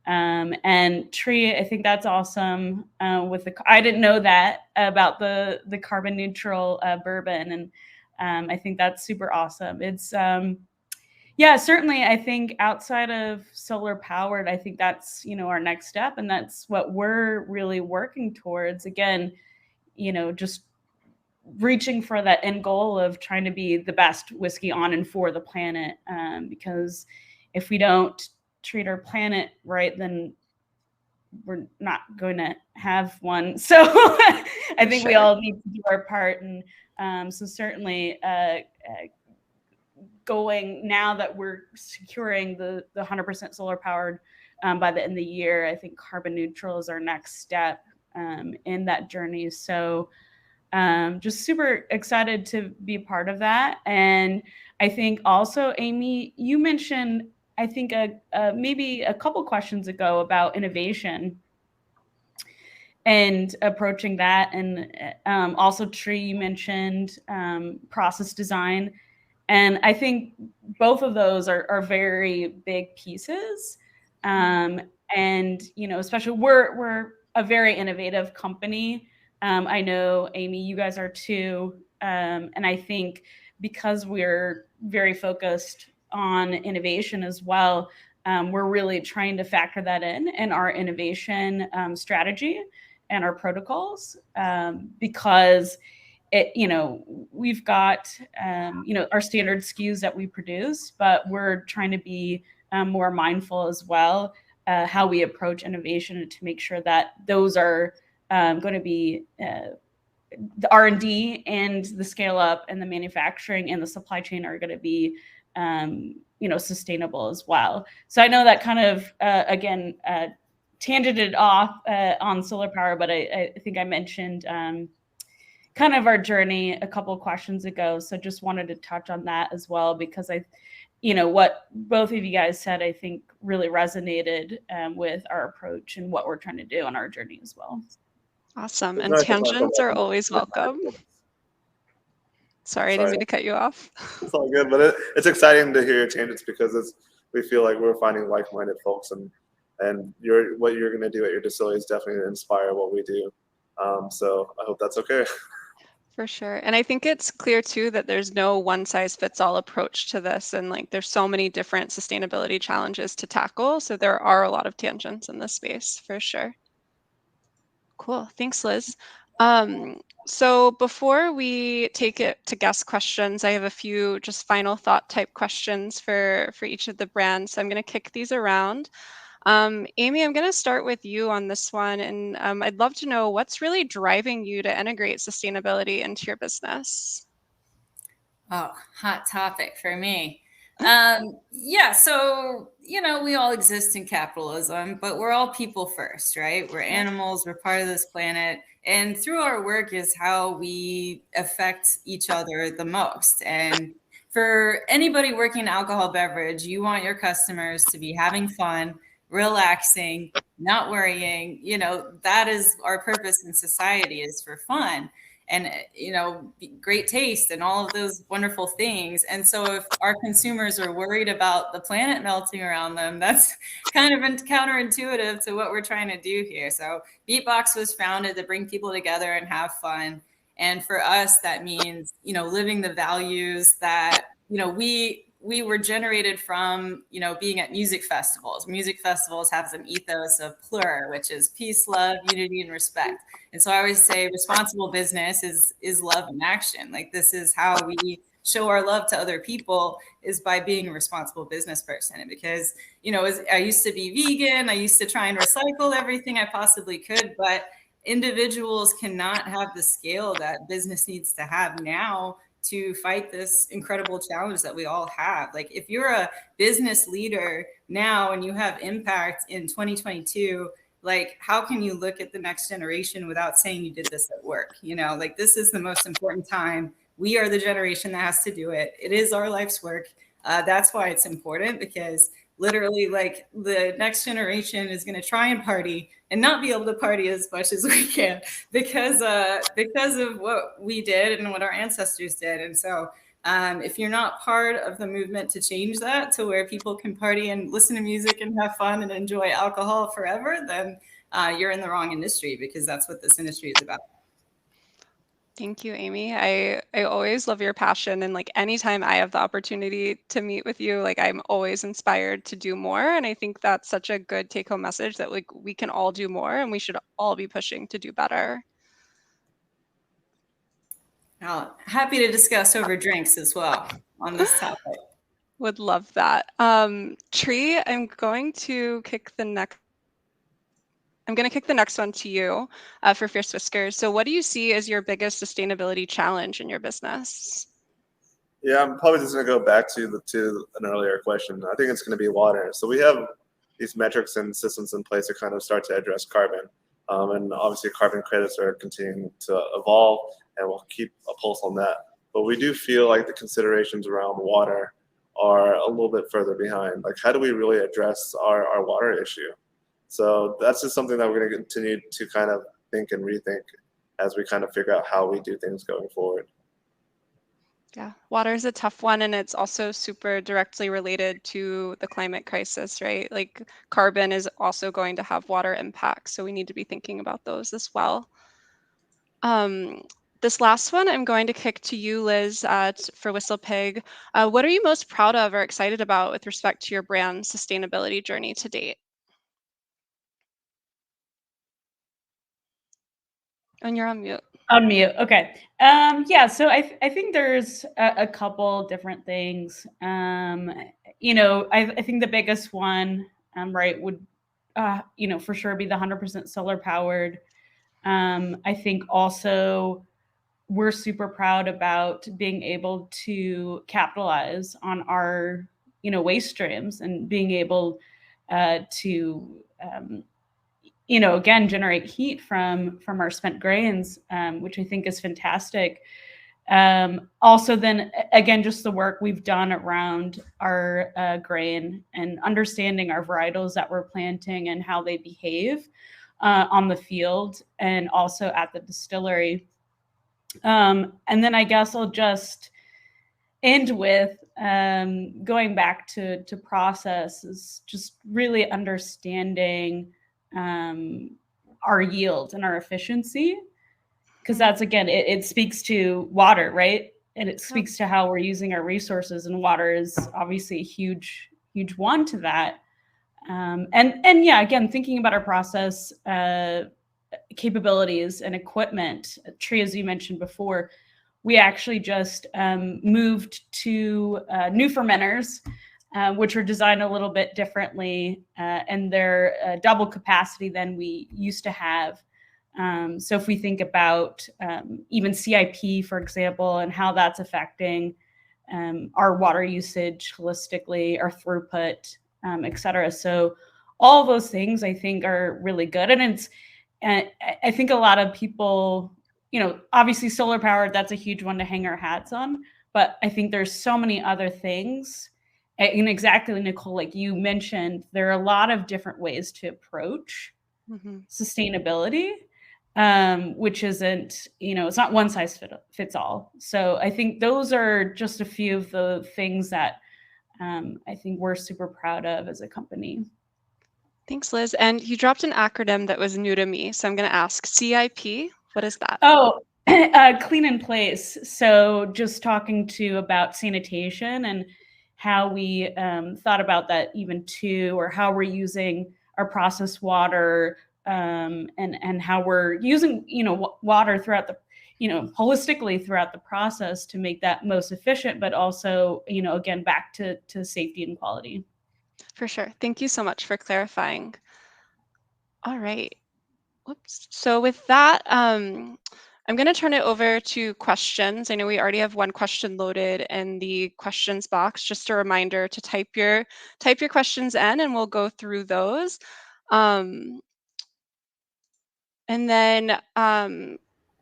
And Tree, I think that's awesome. I didn't know that about the carbon neutral bourbon, and I think that's super awesome. It's yeah, certainly. I think outside of solar powered, I think that's, our next step. And that's what we're really working towards. Again, just reaching for that end goal of trying to be the best whiskey on and for the planet. Because if we don't treat our planet right, then we're not going to have one. So I think we all need to do our part. And so certainly, going now that we're securing the 100% solar powered by the end of the year, I think carbon neutral is our next step in that journey. So just super excited to be a part of that. And I think also, Amy, you mentioned, I think maybe a couple questions ago about innovation and approaching that. And also, Tree, you mentioned process design. And I think both of those are very big pieces. And, especially we're a very innovative company. I know, Amy, you guys are too. And I think because we're very focused on innovation as well, we're really trying to factor that in our innovation strategy and our protocols, because we've got our standard SKUs that we produce, but we're trying to be more mindful as well how we approach innovation to make sure that those are going to be the R&D and the scale up and the manufacturing and the supply chain are going to be sustainable as well. So I know that kind of again tangented off on solar power, but I think I mentioned kind of our journey a couple of questions ago. So just wanted to touch on that as well, because what both of you guys said, I think really resonated with our approach and what we're trying to do on our journey as well. Awesome. And tangents are always welcome. Sorry, I didn't mean to cut you off. It's all good, but it's exciting to hear your tangents because we feel like we're finding like-minded folks, and what you're going to do at your distillery is definitely going to inspire what we do. So I hope that's okay. For sure. And I think it's clear too that there's no one size fits all approach to this. And like there's so many different sustainability challenges to tackle. So there are a lot of tangents in this space for sure. Cool. Thanks, Liz. So before we take it to guest questions, I have a few just final thought type questions for each of the brands. So I'm going to kick these around. Amy, I'm going to start with you on this one, and I'd love to know what's really driving you to integrate sustainability into your business. Oh, hot topic for me. Yeah, so, we all exist in capitalism, but we're all people first, right? We're animals, we're part of this planet. And through our work is how we affect each other the most. And for anybody working in alcohol beverage, you want your customers to be having fun, relaxing, not worrying. That is our purpose in society, is for fun and great taste and all of those wonderful things. And so if our consumers are worried about the planet melting around them, that's kind of counterintuitive to what we're trying to do here. So BeatBox was founded to bring people together and have fun. And for us, that means living the values that we were generated from, being at music festivals. Music festivals have an ethos of plur, which is peace, love, unity, and respect. And so I always say responsible business is love in action. Like, this is how we show our love to other people, is by being a responsible business person. And because, I used to be vegan, I used to try and recycle everything I possibly could, but individuals cannot have the scale that business needs to have now to fight this incredible challenge that we all have. Like, if you're a business leader now and you have impact in 2022, like, how can you look at the next generation without saying you did this at work? Like, this is the most important time. We are the generation that has to do it. It is our life's work. That's why it's important, because literally, like, the next generation is going to try and party and not be able to party as much as we can because of what we did and what our ancestors did. And so if you're not part of the movement to change that to where people can party and listen to music and have fun and enjoy alcohol forever, then you're in the wrong industry, because that's what this industry is about. Thank you, Amy. I always love your passion, and like anytime I have the opportunity to meet with you, like I'm always inspired to do more. And I think that's such a good take-home message, that like we can all do more and we should all be pushing to do better. Happy to discuss over drinks as well on this topic. Would love that. Tree, I'm going to kick the next one to you for Fierce Whiskers. So what do you see as your biggest sustainability challenge in your business? Yeah, I'm probably just going to go back to an earlier question. I think it's going to be water. So we have these metrics and systems in place to kind of start to address carbon. And obviously carbon credits are continuing to evolve, and we'll keep a pulse on that. But we do feel like the considerations around water are a little bit further behind. Like, how do we really address our water issue? So that's just something that we're going to continue to kind of think and rethink as we kind of figure out how we do things going forward. Yeah, water is a tough one, and it's also super directly related to the climate crisis, right? Like, carbon is also going to have water impacts, so we need to be thinking about those as well. This last one, I'm going to kick to you, Liz, for WhistlePig. What are you most proud of or excited about with respect to your brand's sustainability journey to date? And you're on mute. On mute. Okay. Yeah. So I think there's a couple different things. I think the biggest one, right, would, for sure be the 100% solar powered. I think also we're super proud about being able to capitalize on our, waste streams and being able to again, generate heat from our spent grains, which I think is fantastic. Also, then again, just the work we've done around our grain and understanding our varietals that we're planting and how they behave on the field and also at the distillery. And then I guess I'll just end with going back to process is just really understanding our yield and our efficiency, because that's, again, it speaks to water, right? And it speaks to how we're using our resources, and water is obviously a huge one to that. And yeah, again, thinking about our process capabilities and equipment, Tree, as you mentioned before, we actually just moved to new fermenters, which are designed a little bit differently, and they're double capacity than we used to have. So if we think about even CIP, for example, and how that's affecting our water usage holistically, our throughput, et cetera. So all those things I think are really good. And I think a lot of people, obviously solar powered, that's a huge one to hang our hats on. But I think there's so many other things. And exactly, Nicole, like you mentioned, there are a lot of different ways to approach sustainability, which isn't, it's not one size fits all. So I think those are just a few of the things that I think we're super proud of as a company. Thanks, Liz. And you dropped an acronym that was new to me, so I'm going to ask CIP. What is that? Oh, clean in place. So just talking about sanitation and how we thought about that even too, or how we're using our processed water, and how we're using, water throughout the, holistically throughout the process to make that most efficient, but also, again, back to safety and quality. For sure. Thank you so much for clarifying. All right. Whoops. So with that, I'm going to turn it over to questions. I know we already have one question loaded in the questions box. Just a reminder to type your questions in, and we'll go through those. And then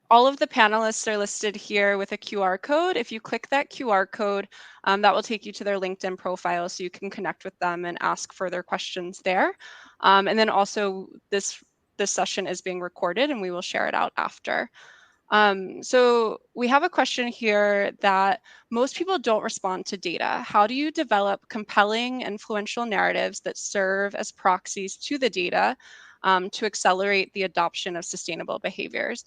all of the panelists are listed here with a QR code. If you click that QR code, that will take you to their LinkedIn profile, so you can connect with them and ask further questions there. And then also this session is being recorded, and we will share it out after. So we have a question here that most people don't respond to data. How do you develop compelling, influential narratives that serve as proxies to the data to accelerate the adoption of sustainable behaviors?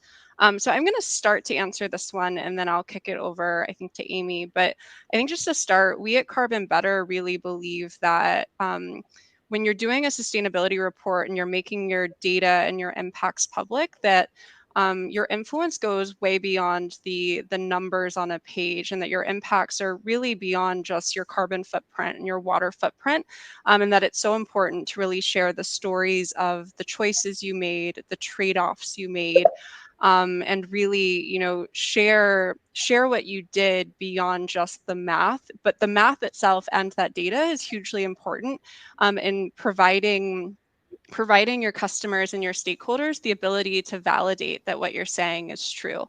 So I'm going to start to answer this one, and then I'll kick it over, I think, to Amy. But I think just to start, we at Carbon Better really believe that when you're doing a sustainability report and you're making your data and your impacts public, that your influence goes way beyond the numbers on a page, and that your impacts are really beyond just your carbon footprint and your water footprint, and that it's so important to really share the stories of the choices you made, the trade-offs you made, and really, share what you did beyond just the math. But the math itself and that data is hugely important in providing your customers and your stakeholders the ability to validate that what you're saying is true.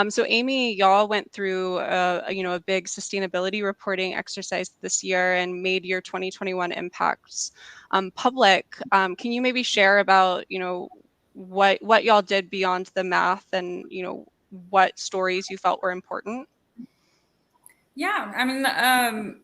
So Amy, y'all went through a big sustainability reporting exercise this year and made your 2021 impacts public. Can you maybe share about what y'all did beyond the math, and what stories you felt were important? Yeah, I mean,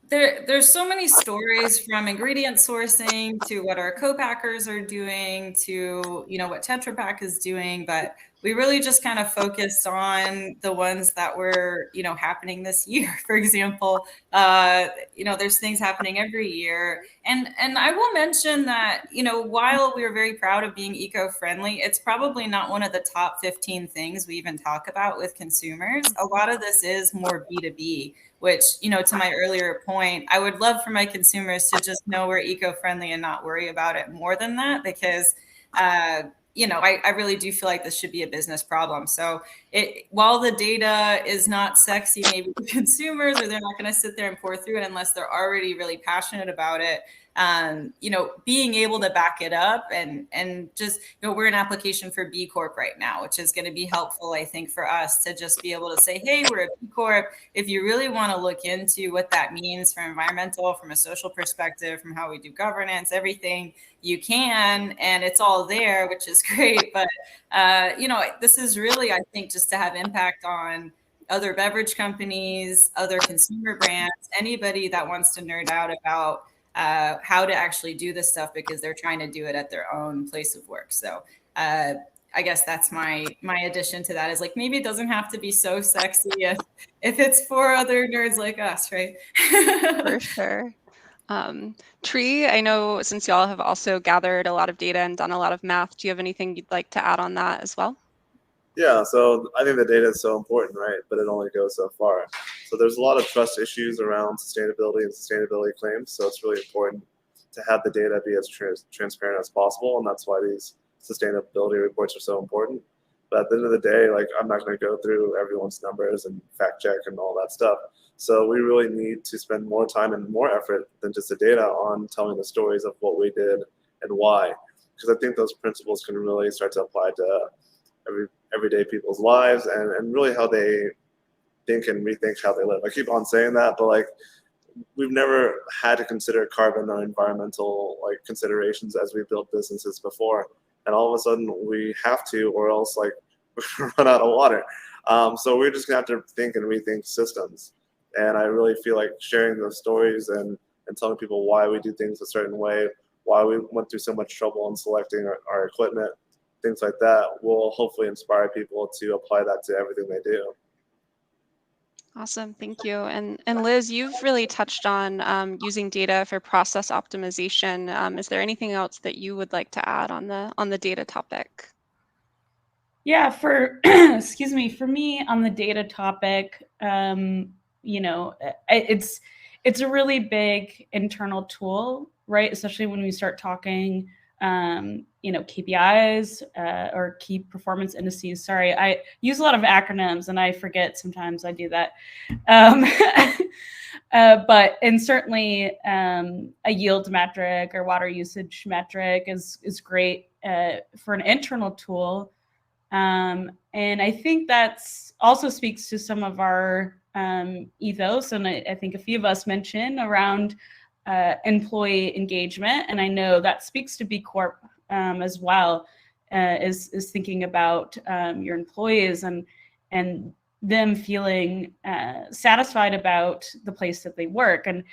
there's so many stories, from ingredient sourcing to what our co-packers are doing to what Tetra Pak is doing. But we really just kind of focused on the ones that were, happening this year. For example, there's things happening every year. And I will mention that, while we are very proud of being eco-friendly, it's probably not one of the top 15 things we even talk about with consumers. A lot of this is more B2B, which, to my earlier point, I would love for my consumers to just know we're eco-friendly and not worry about it more than that, because I really do feel like this should be a business problem. So while the data is not sexy, maybe to consumers, or they're not going to sit there and pour through it unless they're already really passionate about it, being able to back it up and just, we're an application for B Corp right now, which is going to be helpful, I think, for us to just be able to say, hey, we're a B Corp. If you really want to look into what that means from environmental, from a social perspective, from how we do governance, everything, you can, and it's all there, which is great. But, this is really, I think, just to have impact on other beverage companies, other consumer brands, anybody that wants to nerd out about how to actually do this stuff, because they're trying to do it at their own place of work. So I guess that's my addition to that, is like, maybe it doesn't have to be so sexy if it's for other nerds like us, right? For sure. Tree, I know since y'all have also gathered a lot of data and done a lot of math, do you have anything you'd like to add on that as well? Yeah, so I think the data is so important, right? But it only goes so far. So there's a lot of trust issues around sustainability and sustainability claims. So it's really important to have the data be as transparent as possible. And that's why these sustainability reports are so important. But at the end of the day, like, I'm not going to go through everyone's numbers and fact check and all that stuff. So we really need to spend more time and more effort than just the data on telling the stories of what we did and why. Because I think those principles can really start to apply to everyday people's lives and really how they think and rethink how they live. I keep on saying that, but like, we've never had to consider carbon or environmental like considerations as we build businesses before, and all of a sudden we have to, or else like we're gonna run out of water. So we're just gonna have to think and rethink systems. And I really feel like sharing those stories and telling people why we do things a certain way, why we went through so much trouble in selecting our equipment, things like that, will hopefully inspire people to apply that to everything they do. Awesome, thank you. And Liz, you've really touched on using data for process optimization. Is there anything else that you would like to add on the data topic? Yeah, for excuse me, for me on the data topic, it's a really big internal tool, right? Especially when we start talking KPIs or key performance indices. Sorry, I use a lot of acronyms and I forget sometimes I do that. And certainly a yield metric or water usage metric is great for an internal tool. And I think that's also speaks to some of our ethos. And I think a few of us mentioned around employee engagement. And I know that speaks to B Corp as well, is thinking about your employees and them feeling satisfied about the place that they work. And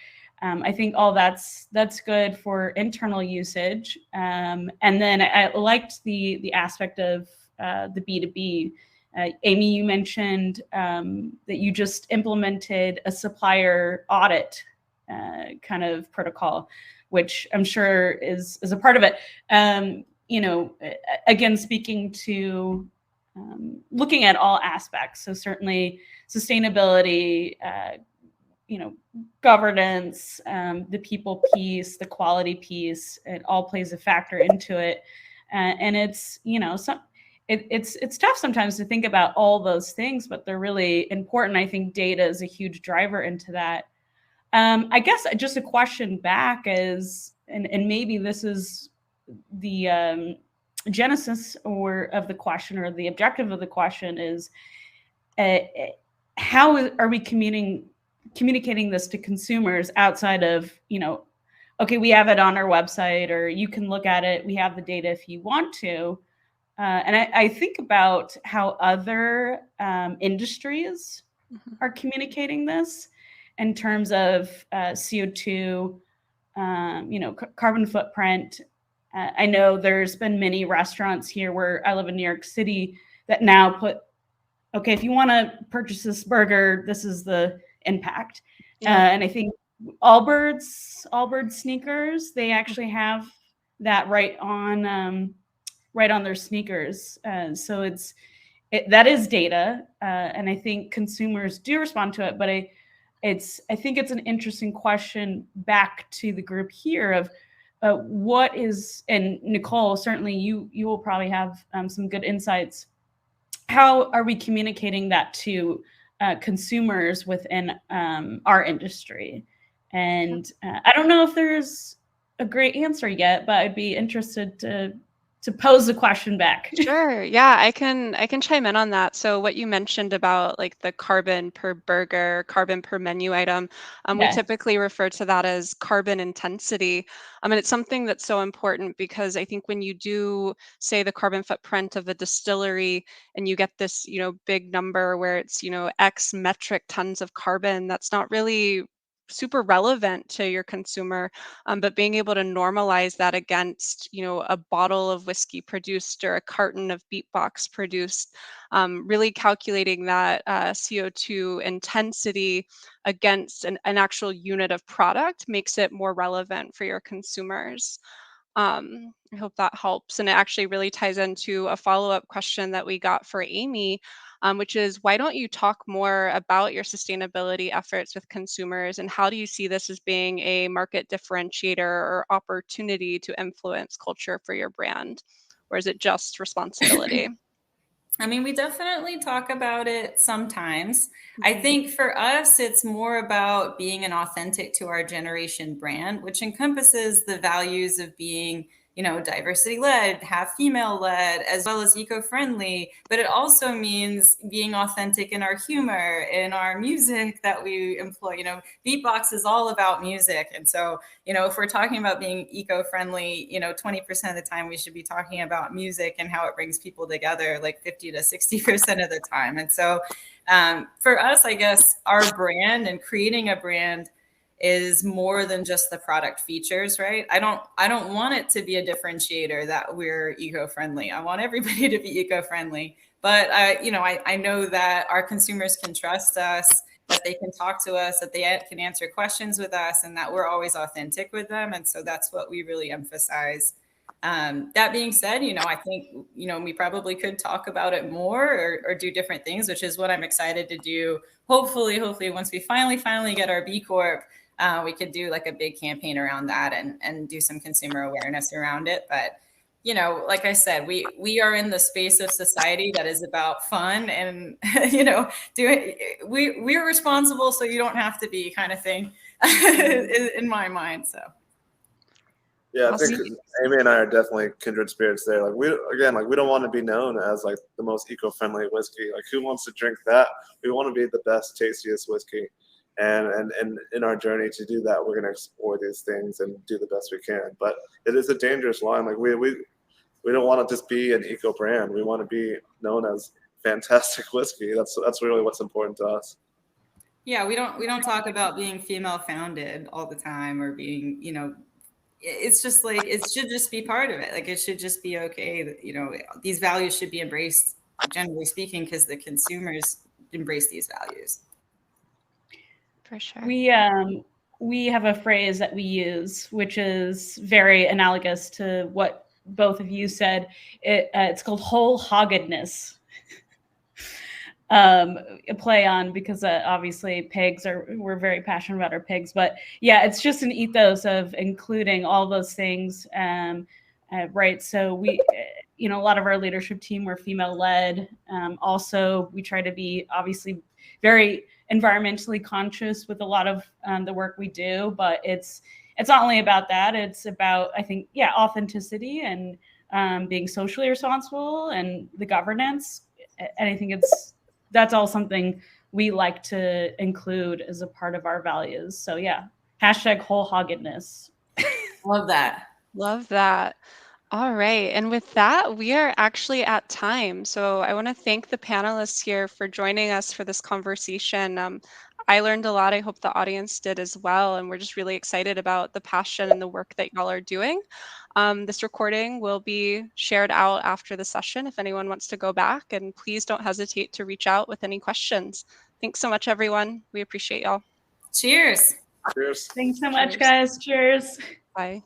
I think all that's good for internal usage. And then I liked the aspect of the B2B. Amy, you mentioned that you just implemented a supplier audit kind of protocol, which I'm sure is a part of it. Again, speaking to looking at all aspects. So certainly sustainability, governance, the people piece, the quality piece, it all plays a factor into it. And it's, it's tough sometimes to think about all those things, but they're really important. I think data is a huge driver into that. I guess just a question back is, and maybe this is the genesis of the question, or the objective of the question is, how are we communicating this to consumers outside of, okay, we have it on our website, or you can look at it, we have the data if you want to. And I think about how other industries are communicating this in terms of CO2, carbon footprint. I know there's been many restaurants here where I live in New York City that now put, okay, if you want to purchase this burger, this is the impact. And I think Allbirds sneakers, they actually have that right on their sneakers. So that is data, and I think consumers do respond to it. But I think it's an interesting question back to the group here of what is, and Nicole, certainly you will probably have some good insights. How are we communicating that to consumers within our industry? And I don't know if there's a great answer yet, but I'd be interested to pose the question back. Sure. Yeah, I can chime in on that. So what you mentioned about like the carbon per burger, carbon per menu item, we Yeah. typically refer to that as carbon intensity. And it's something that's so important because I think when you do say the carbon footprint of a distillery and you get this, big number where it's, X metric tons of carbon, that's not really super relevant to your consumer. But being able to normalize that against, a bottle of whiskey produced or a carton of BeatBox produced, really calculating that CO2 intensity against an actual unit of product makes it more relevant for your consumers. I hope that helps. And it actually really ties into a follow-up question that we got for Amy, which is why don't you talk more about your sustainability efforts with consumers and how do you see this as being a market differentiator or opportunity to influence culture for your brand? Or is it just responsibility? I mean, we definitely talk about it sometimes. I think for us, it's more about being an authentic to our generation brand, which encompasses the values of being, diversity led, half female led, as well as eco friendly. But it also means being authentic in our humor, in our music that we employ. Beatbox is all about music. And so, if we're talking about being eco friendly, 20% of the time we should be talking about music and how it brings people together, like 50 to 60% of the time. And so for us, I guess our brand and creating a brand is more than just the product features, right? I don't want it to be a differentiator that we're eco-friendly. I want everybody to be eco-friendly, but I know that our consumers can trust us, that they can talk to us, that they can answer questions with us, and that we're always authentic with them. And so that's what we really emphasize. That being said, I think, we probably could talk about it more or do different things, which is what I'm excited to do. Hopefully, once we finally get our B Corp, we could do like a big campaign around that and do some consumer awareness around it. But, like I said, we are in the space of society that is about fun and, we're responsible, so you don't have to be, kind of thing in my mind. So. Yeah, I think Amy and I are definitely kindred spirits there. Like we don't want to be known as like the most eco-friendly whiskey. Like who wants to drink that? We want to be the best, tastiest whiskey. And in our journey to do that, we're going to explore these things and do the best we can. But it is a dangerous line. Like we don't want to just be an eco brand. We want to be known as fantastic whiskey. That's really what's important to us. Yeah, we don't talk about being female founded all the time or being, it's just like it should just be part of it. Like it should just be okay that, these values should be embraced, generally speaking, because the consumers embrace these values. For sure. We have a phrase that we use, which is very analogous to what both of you said. It's called whole-hoggedness. A play on, because obviously we're very passionate about our pigs, but yeah, it's just an ethos of including all those things. Right. So we, a lot of our leadership team were female led. Also, we try to be obviously very environmentally conscious with a lot of the work we do, but it's not only about that. It's about, I think, authenticity and being socially responsible and the governance. And I think that's all something we like to include as a part of our values. So yeah, #whole-hoggedness. Love that. Love that. All right. And with that, we are actually at time. So I want to thank the panelists here for joining us for this conversation. I learned a lot. I hope the audience did as well. And we're just really excited about the passion and the work that y'all are doing. This recording will be shared out after the session if anyone wants to go back, and please don't hesitate to reach out with any questions. Thanks so much, everyone. We appreciate y'all. Cheers. Cheers. Thanks so much, Cheers. guys. Cheers. Bye.